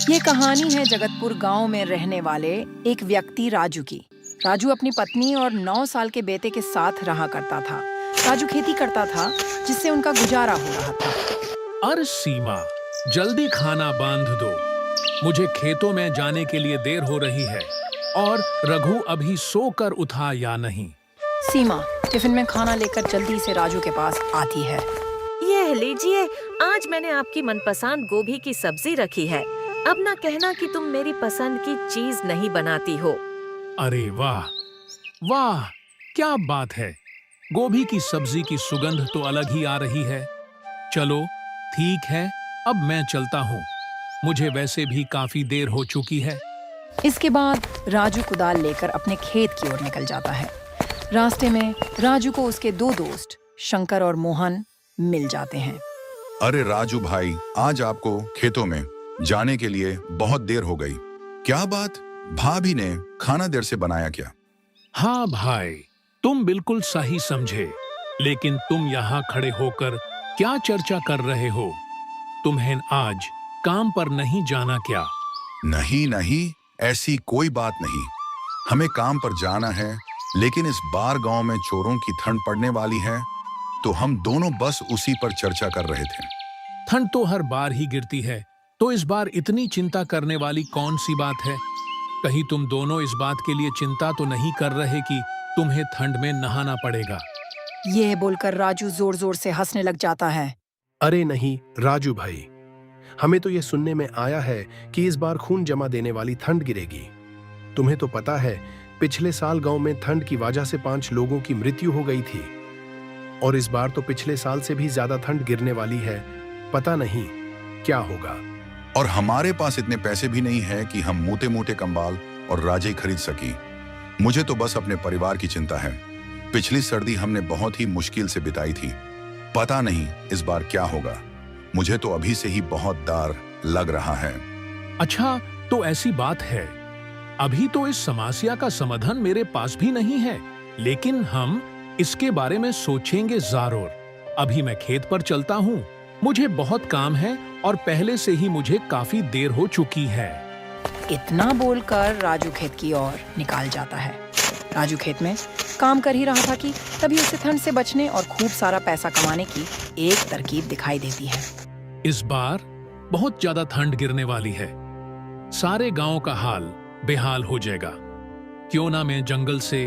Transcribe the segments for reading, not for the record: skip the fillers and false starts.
ये कहानी है जगतपुर गांव में रहने वाले एक व्यक्ति राजू की। राजू अपनी पत्नी और 9 साल के बेटे के साथ रहा करता था। राजू खेती करता था जिससे उनका गुजारा हो रहा था। अरे सीमा, जल्दी खाना बांध दो, मुझे खेतों में जाने के लिए देर हो रही है। और रघु अभी सोकर उठा या नहीं? सीमा टिफिन में खाना लेकर जल्दी से राजू के पास आती है। ये लीजिए, आज मैंने आपकी मनपसंद गोभी की सब्जी रखी है। अब ना कहना कि तुम मेरी पसंद की चीज नहीं बनाती हो। अरे वाह वाह, क्या बात है। गोभी की सब्जी की सुगंध तो अलग ही आ रही है। चलो ठीक है, अब मैं चलता हूँ, मुझे वैसे भी काफी देर हो चुकी है। इसके बाद राजू कुदाल लेकर अपने खेत की ओर निकल जाता है। रास्ते में राजू को उसके 2 दोस्त शंकर और मोहन मिल जाते हैं। अरे राजू भाई, आज आपको खेतों में जाने के लिए बहुत देर हो गई। क्या बात, भाभी ने खाना देर से बनाया क्या? हाँ भाई, तुम बिल्कुल सही समझे। लेकिन तुम यहाँ खड़े होकर क्या चर्चा कर रहे हो? तुम्हें आज काम पर नहीं जाना क्या? नहीं नहीं, ऐसी कोई बात नहीं। हमें काम पर जाना है, लेकिन इस बार गांव में चोरों की ठंड पड़ने वाली है, तो हम दोनों बस उसी पर चर्चा कर रहे थे। ठंड तो हर बार ही गिरती है, तो इस बार इतनी चिंता करने वाली कौन सी बात है? कहीं तुम दोनों इस बात के लिए चिंता तो नहीं कर रहे कि तुम्हें ठंड में नहाना पड़ेगा? ये बोलकर राजू जोर जोर से हंसने लग जाता है। अरे नहीं राजू भाई, हमें तो ये सुनने में आया है कि इस बार खून जमा देने वाली ठंड गिरेगी। तुम्हें तो पता है, पिछले साल गांव में ठंड की वजह से 5 लोगों की मृत्यु हो गई थी। और इस बार तो पिछले साल से भी ज्यादा ठंड गिरने वाली है। पता नहीं क्या होगा। और हमारे पास इतने पैसे भी नहीं है कि हम मोटे मोटे कंबल और राजे खरीद सकी। मुझे तो बस अपने परिवार की चिंता है। पिछली सर्दी हमने बहुत ही मुश्किल से बिताई थी। पता नहीं इस बार क्या होगा। मुझे तो अभी से ही बहुत डर लग रहा है। अच्छा, तो ऐसी बात है। अभी तो इस समस्या का समाधान मेरे पास भी नहीं है, लेकिन हम इसके बारे में सोचेंगे जरूर। अभी मैं खेत पर चलता हूँ, मुझे बहुत काम है और पहले से ही मुझे काफी देर हो चुकी है। इतना बोलकर राजू खेत की ओर निकाल जाता है। राजू खेत में काम कर ही रहा था कि तभी उसे ठंड से बचने और खूब सारा पैसा कमाने की एक तरकीब दिखाई देती है। इस बार बहुत ज्यादा ठंड गिरने वाली है। सारे गांव का हाल बेहाल हो जाएगा। क्यों ना मैं जंगल से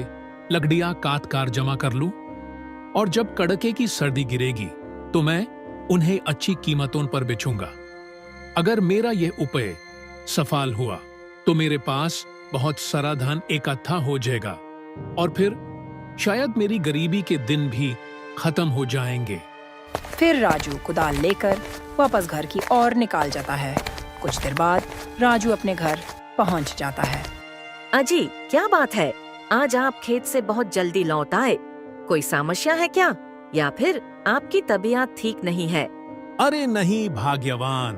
लकड़ियां काट कर जमा कर लूं, और जब कड़के की सर्दी गिरेगी तो मैं उन्हें अच्छी कीमतों पर बेचूंगा। अगर मेरा यह उपाय सफल हुआ तो मेरे पास बहुत सारा धन इकट्ठा हो जाएगा और फिर शायद मेरी गरीबी के दिन भी खत्म हो जाएंगे। फिर राजू कुदाल लेकर वापस घर की ओर निकाल जाता है। कुछ देर बाद राजू अपने घर पहुंच जाता है। अजी, क्या बात है, आज आप खेत से बहुत जल्दी लौट आए। कोई समस्या है क्या, या फिर आपकी तबीयत ठीक नहीं है? अरे नहीं भाग्यवान,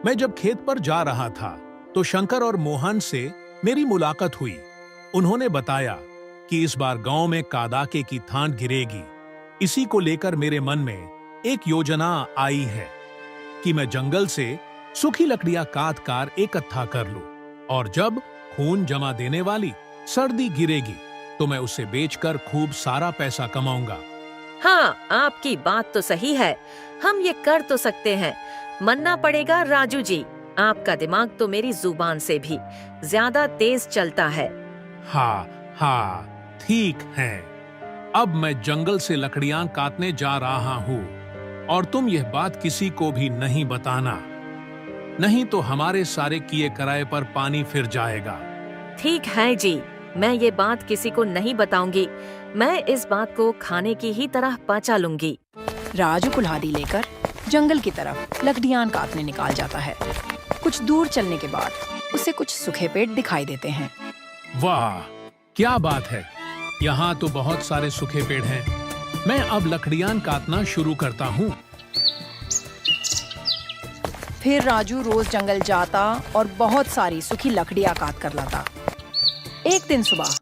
मैं जब खेत पर जा रहा था तो शंकर और मोहन से मेरी मुलाकात हुई। उन्होंने बताया कि इस बार गांव में कड़ाके की ठंड गिरेगी। इसी को लेकर मेरे मन में एक योजना आई है कि मैं जंगल से सूखी लकड़ियां काट कर इकट्ठा कर लूं, और जब खून जमा देने वाली सर्दी गिरेगी तो मैं उसे बेचकर खूब सारा पैसा कमाऊंगा। हाँ, आपकी बात तो सही है। हम ये कर तो सकते हैं। मानना पड़ेगा राजू जी, आपका दिमाग तो मेरी जुबान से भी ज्यादा तेज चलता है। हाँ हाँ, ठीक है। अब मैं जंगल से लकड़ियां काटने जा रहा हूँ, और तुम यह बात किसी को भी नहीं बताना, नहीं तो हमारे सारे किए कराए पर पानी फिर जाएगा। ठीक है जी, मैं ये बात किसी को नहीं बताऊंगी। मैं इस बात को खाने की ही तरह पचा लूंगी। राजू कुल्हाड़ी लेकर जंगल की तरफ लकड़ियां काटने निकाल जाता है। कुछ दूर चलने के बाद उसे कुछ सूखे पेड़ दिखाई देते हैं। वाह, क्या बात है, यहाँ तो बहुत सारे सूखे पेड़ हैं। मैं अब लकड़ियां काटना शुरू करता हूँ। फिर राजू रोज जंगल जाता और बहुत सारी सूखी लकड़ियां काट कर लाता। एक दिन सुबह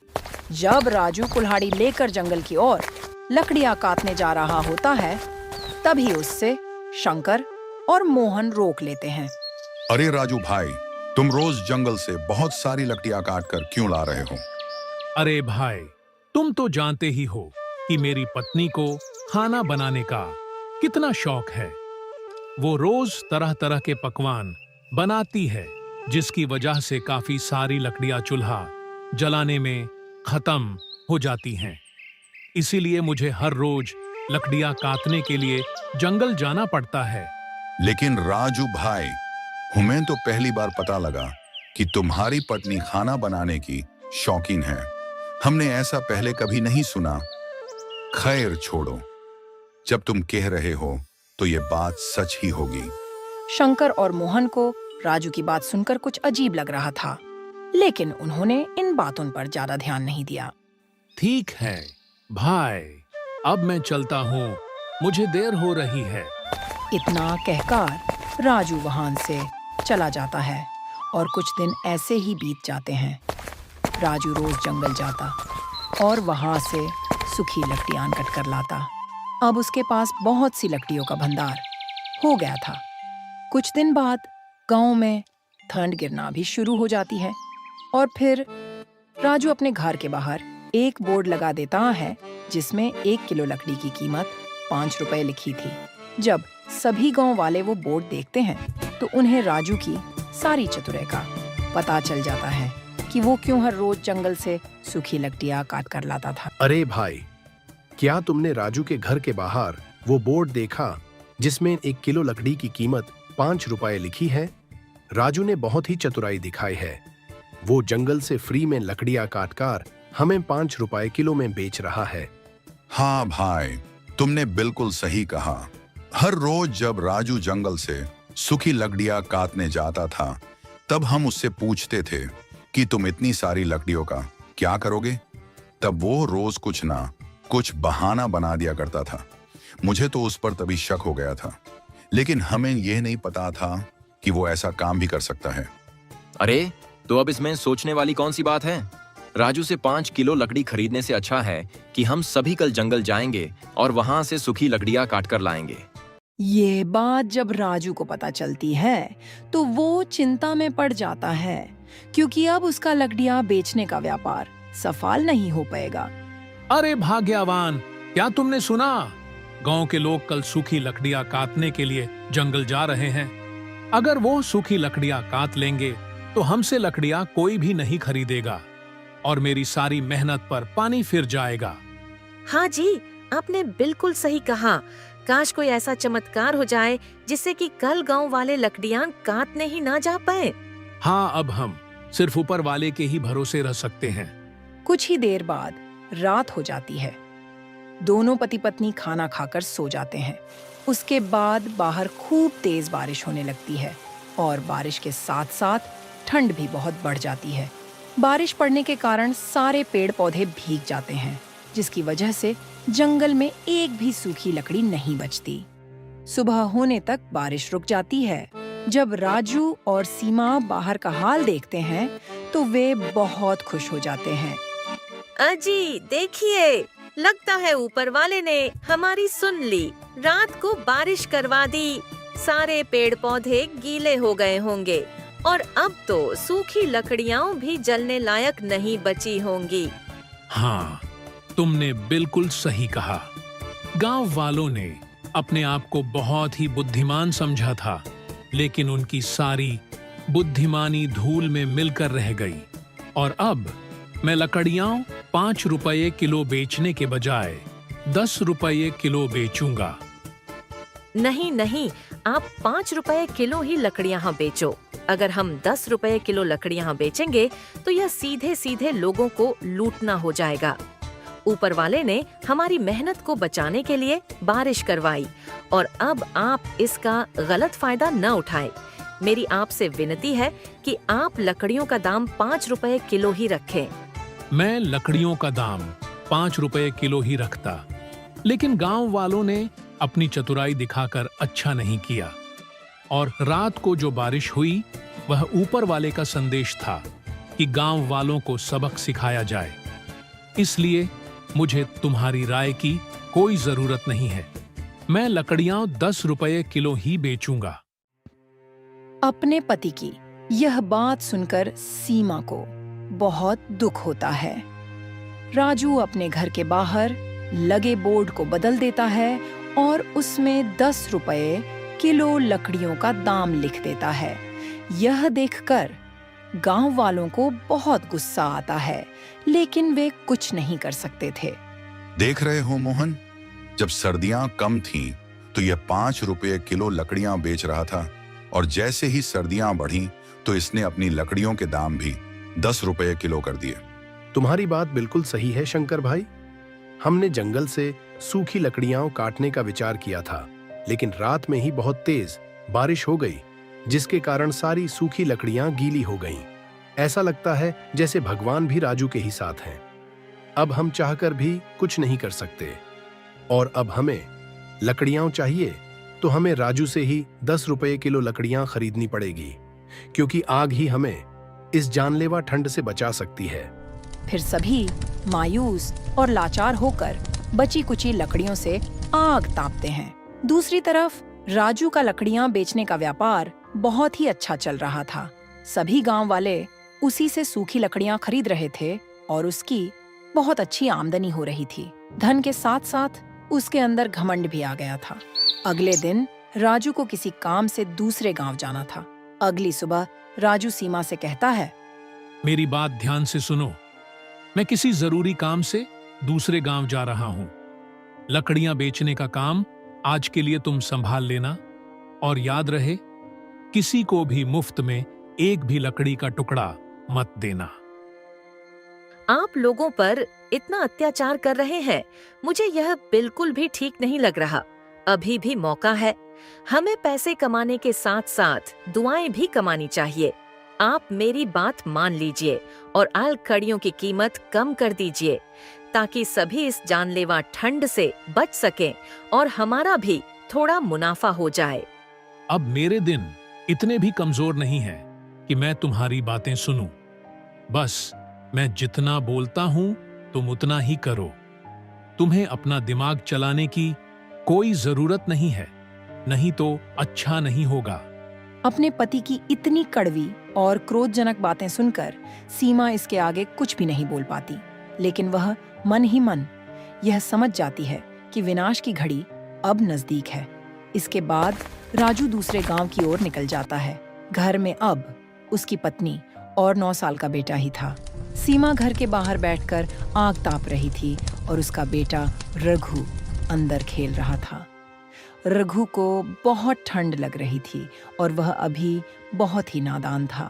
जब राजू कुल्हाड़ी लेकर जंगल की ओर लकड़ियां काटने जा रहा होता है, तभी उससे शंकर और मोहन रोक लेते हैं। अरे राजू भाई, तुम रोज जंगल से बहुत सारी लकड़ियां काट कर क्यों ला रहे हो? अरे भाई, तुम तो जानते ही हो कि मेरी पत्नी को खाना बनाने का कितना शौक है। वो रोज तरह तरह के पकवान बनाती है, जिसकी वजह से काफी सारी लकड़ियां चूल्हा जलाने में खत्म हो जाती हैं। इसीलिए मुझे हर रोज लकड़ियां काटने के लिए जंगल जाना पड़ता है। लेकिन राजू भाई, हमें तो पहली बार पता लगा कि तुम्हारी पत्नी खाना बनाने की शौकीन है। हमने ऐसा पहले कभी नहीं सुना। खैर छोड़ो, जब तुम कह रहे हो तो ये बात सच ही होगी। शंकर और मोहन को राजू की बात सुनकर कुछ अजीब लग रहा था, लेकिन उन्होंने इन बातों पर ज्यादा ध्यान नहीं दिया। ठीक है भाई, अब मैं चलता हूँ, मुझे देर हो रही है। इतना कहकर राजू वहां से चला जाता है और कुछ दिन ऐसे ही बीत जाते हैं। राजू रोज जंगल जाता और वहां से सूखी लकड़ियां कट कर लाता। अब उसके पास बहुत सी लकड़ियों का भंडार हो गया था। कुछ दिन बाद गांव में ठंड गिरना भी शुरू हो जाती है और फिर राजू अपने घर के बाहर एक बोर्ड लगा देता है जिसमें 1 किलो लकड़ी की कीमत 5 रुपए लिखी थी। जब सभी गांव वाले वो बोर्ड देखते हैं तो उन्हें राजू की सारी चतुराई का पता चल जाता है कि वो क्यों हर रोज जंगल से सूखी लकड़ियां काट कर लाता था। अरे भाई, क्या तुमने राजू के घर के बाहर वो बोर्ड देखा जिसमें 1 किलो लकड़ी की कीमत 5 रुपए लिखी है? राजू ने बहुत ही चतुराई दिखाई है। वो जंगल से फ्री में लकड़ियां काटकर हमें 5 रुपए किलो में बेच रहा है। हाँ भाई, तुमने बिल्कुल सही कहा। हर रोज जब राजू जंगल से सूखी लकड़ियां काटने जाता था, तब हम उससे पूछते थे कि तुम इतनी सारी लकड़ियों का क्या करोगे? तब वो रोज कुछ ना कुछ बहाना बना दिया करता था। मुझे तो उस पर तभी शक हो गया था, लेकिन हमें यह नहीं पता था कि वो ऐसा काम भी कर सकता है। अरे, तो अब इसमें सोचने वाली कौन सी बात है? राजू से 5 किलो लकड़ी खरीदने से अच्छा है कि हम सभी कल जंगल जाएंगे और वहां से सूखी लकड़ियां काट कर लाएंगे। ये बात जब राजू को पता चलती है तो वो चिंता में पड़ जाता है, क्योंकि अब उसका लकड़ियां बेचने का व्यापार सफल नहीं हो पाएगा। अरे भाग्यवान, क्या तुमने सुना? गांव के लोग कल सूखी लकड़ियां काटने के लिए जंगल जा रहे हैं। अगर वो सूखी लकड़ियां काट लेंगे तो हमसे लकड़ियां कोई भी नहीं खरीदेगा और मेरी सारी मेहनत पर पानी फिर जाएगा। हाँ जी, आपने बिल्कुल सही कहा। काश कोई ऐसा चमत्कार हो जाए जिससे कि कल गांव वाले लकड़ियां काटने ही ना जा पाए। हाँ, अब हम सिर्फ ऊपर वाले के ही भरोसे रह सकते हैं। कुछ ही देर बाद रात हो जाती है। दोनों पति पत्नी खाना खाकर सो जाते हैं। उसके बाद बाहर खूब तेज बारिश होने लगती है और बारिश के साथ साथ ठंड भी बहुत बढ़ जाती है। बारिश पड़ने के कारण सारे पेड़ पौधे भीग जाते हैं, जिसकी वजह से जंगल में एक भी सूखी लकड़ी नहीं बचती। सुबह होने तक बारिश रुक जाती है। जब राजू और सीमा बाहर का हाल देखते हैं तो वे बहुत खुश हो जाते हैं। अजी देखिए, लगता है ऊपर वाले ने हमारी सुन ली। रात को बारिश करवा दी, सारे पेड़ पौधे गीले हो गए होंगे और अब तो सूखी लकड़ियां भी जलने लायक नहीं बची होंगी। हाँ, तुमने बिल्कुल सही कहा। गांव वालों ने अपने आप को बहुत ही बुद्धिमान समझा था, लेकिन उनकी सारी बुद्धिमानी धूल में मिलकर रह गई और अब मैं लकड़ियां 5 रुपए किलो बेचने के बजाय 10 रुपए किलो बेचूंगा। नहीं नहीं, आप 5 रुपए किलो ही लकड़ियां बेचो। अगर हम 10 रुपए किलो लकड़ियां बेचेंगे तो यह सीधे सीधे लोगों को लूटना हो जाएगा। ऊपर वाले ने हमारी मेहनत को बचाने के लिए बारिश करवाई और अब आप इसका गलत फायदा न उठाएं। मेरी आपसे विनती है कि आप लकड़ियों का दाम 5 रुपए किलो ही रखें। मैं लकड़ियों का दाम 5 रुपए किलो ही रखता, लेकिन गांव वालों ने अपनी चतुराई दिखाकर अच्छा नहीं किया और रात को जो बारिश हुई वह ऊपर वाले का संदेश था कि गांव वालों को सबक सिखाया जाए। इसलिए मुझे तुम्हारी राय की कोई जरूरत नहीं है। मैं लकड़ियां 10 रुपए किलो ही बेचूंगा। अपने पति की यह बात सुनकर सीमा को बहुत दुख होता है। राजू अपने घर के बाहर लगे बोर्ड को बदल देता है और उसमें 10 रुपए किलो लकड़ियों का दाम लिख देता है। यह देखकर गांव वालों को बहुत गुस्सा आता है, लेकिन वे कुछ नहीं कर सकते थे। देख रहे हो मोहन, जब सर्दियां कम थीं, तो यह 5 रुपये किलो लकड़ियां बेच रहा था, और जैसे ही सर्दियां बढ़ी तो इसने अपनी लकड़ियों के दाम भी 10 रुपये किलो कर दिए। तुम्हारी बात बिल्कुल सही है शंकर भाई। हमने जंगल से सूखी लकड़ियां काटने का विचार किया था, लेकिन रात में ही बहुत तेज बारिश हो गई, जिसके कारण सारी सूखी लकड़ियां गीली हो गईं। ऐसा लगता है जैसे भगवान भी राजू के ही साथ हैं। अब हम चाहकर भी कुछ नहीं कर सकते, और अब हमें लकड़ियां चाहिए तो हमें राजू से ही 10 रुपये किलो लकड़ियां खरीदनी पड़ेगी, क्योंकि आग ही हमें इस जानलेवा ठंड से बचा सकती है। फिर सभी मायूस और लाचार होकर बची कुची लकड़ियों से आग तापते हैं। दूसरी तरफ राजू का लकड़ियां बेचने का व्यापार बहुत ही अच्छा चल रहा था। सभी गांव वाले उसी से सूखी लकड़ियां खरीद रहे थे और उसकी बहुत अच्छी आमदनी हो रही थी। धन के साथ साथ उसके अंदर घमंड भी आ गया था। अगले दिन राजू को किसी काम से दूसरे गांव जाना था। अगली सुबह राजू सीमा से कहता है, मेरी बात ध्यान से सुनो। मैं किसी जरूरी काम से दूसरे गांव जा रहा हूं। लकड़ियां बेचने का काम आज के लिए तुम संभाल लेना, और याद रहे, किसी को भी मुफ्त में एक भी लकड़ी का टुकड़ा मत देना। आप लोगों पर इतना अत्याचार कर रहे हैं, मुझे यह बिल्कुल भी ठीक नहीं लग रहा। अभी भी मौका है। हमें पैसे कमाने के साथ साथ दुआएं भी कमानी चाहिए। आप मेरी बात मान लीजिए और आल कड़ियों की कीमत कम कर दीजिए, ताकि सभी इस जानलेवा ठंड से बच सकें और हमारा भी थोड़ा मुनाफा हो जाए। अब मेरे दिन इतने भी कमजोर नहीं हैं कि मैं तुम्हारी बातें सुनूं। बस मैं जितना बोलता हूं तुम उतना ही करो। तुम्हें अपना दिमाग चलाने की कोई जरूरत नहीं है, नहीं तो अच्छा नहीं होगा। अपने पति की इतनी कड़वी और क्रोधजनक बातें सुनकर सीमा इसके आगे कुछ भी नहीं बोल पाती, लेकिन वह मन ही मन यह समझ जाती है कि विनाश की घड़ी अब नजदीक है। इसके बाद राजू दूसरे गांव की ओर निकल जाता है। घर में अब उसकी पत्नी और 9 साल का बेटा ही था। सीमा घर के बाहर बैठकर आग ताप रही थी और उसका बेटा रघु अंदर खेल रहा था। रघु को बहुत ठंड लग रही थी और वह अभी बहुत ही नादान था।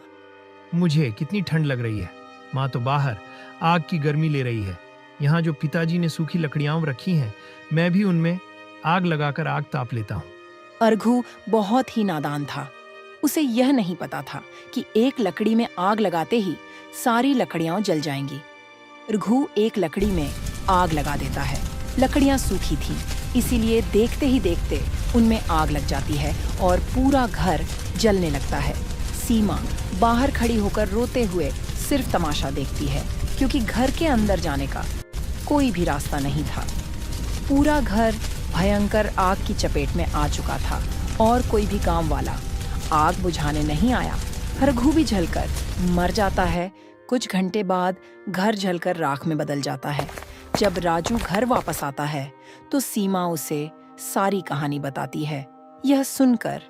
मुझे कितनी ठंड लग रही है। माँ तो बाहर आग की गर्मी ले रही है। यहाँ जो पिताजी ने सूखी लकड़ियां रखी हैं, मैं भी उनमें आग लगाकर आग ताप लेता हूँ। रघु बहुत ही नादान था। उसे यह नहीं पता था कि एक लकड़ी में आग लगाते ही सारी लकड़ियां जल जाएंगी। रघु एक लकड़ी में आग लगा देता है। लकड़ियां सूखी थीं, इसीलिए देखते ही देखते उनमें आग लग जाती है और पूरा घर जलने लगता है। सीमा बाहर खड़ी होकर रोते हुए सिर्फ तमाशा देखती है, क्योंकि घर के अंदर जाने का कोई भी रास्ता नहीं था। पूरा घर भयंकर आग की चपेट में आ चुका था और कोई भी गांव वाला आग बुझाने नहीं आया। रघु भी जलकर मर जाता है। कुछ घंटे बाद घर जलकर राख में बदल जाता है। जब राजू घर वापस आता है तो सीमा उसे सारी कहानी बताती है। यह सुनकर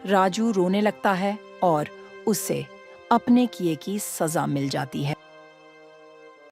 राजू रोने लगता है और उसे अपने किए की सजा मिल जाती है।